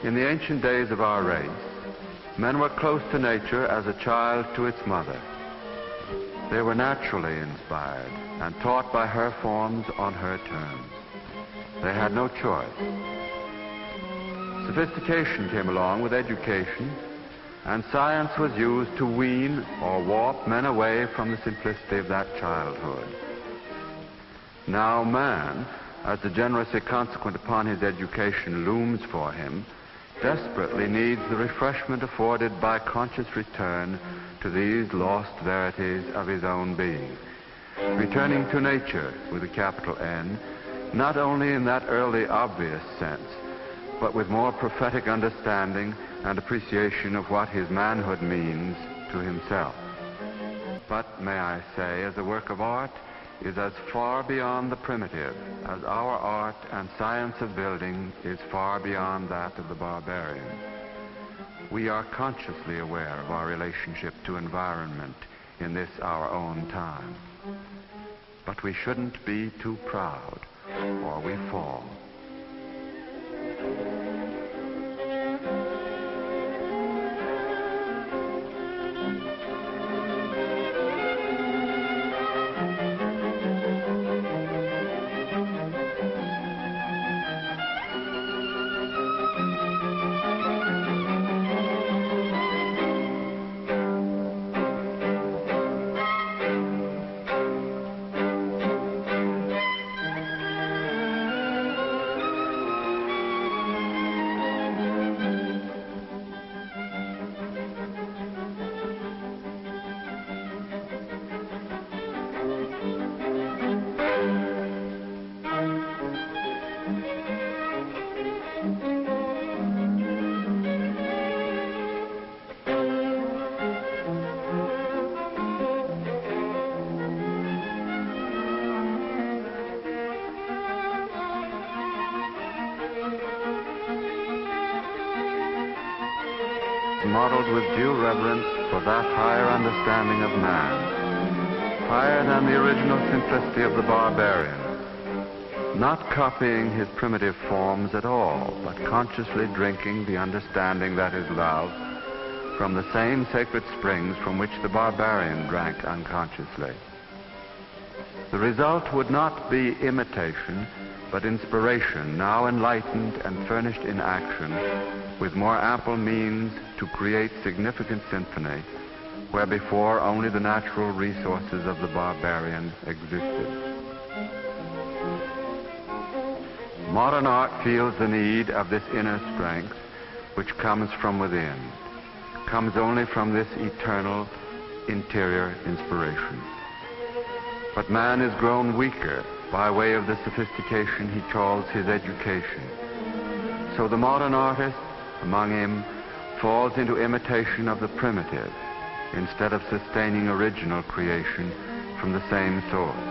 In the ancient days of our race, men were close to nature as a child to its mother. They were naturally inspired and taught by her forms on her terms. They had no choice. Sophistication came along with education, and science was used to wean or warp men away from the simplicity of that childhood. Now man, as the degeneracy consequent upon his education looms for him, desperately needs the refreshment afforded by conscious return to these lost verities of his own being. Returning to nature with a capital N, not only in that early obvious sense, but with more prophetic understanding and appreciation of what his manhood means to himself. But, may I say, as a work of art, is as far beyond the primitive as our art and science of building is far beyond that of the barbarian. We are consciously aware of our relationship to environment in this our own time. But we shouldn't be too proud, or we fall. Modeled with due reverence for that higher understanding of man, higher than the original simplicity of the barbarian, not copying his primitive forms at all, but consciously drinking the understanding that is love from the same sacred springs from which the barbarian drank unconsciously. The result would not be imitation, but inspiration, now enlightened and furnished in action, with more ample means to create significant symphony, where before only the natural resources of the barbarian existed. Modern art feels the need of this inner strength, which comes from within, comes only from this eternal, interior inspiration. But man is grown weaker by way of the sophistication he calls his education. So the modern artist among him falls into imitation of the primitive instead of sustaining original creation from the same source.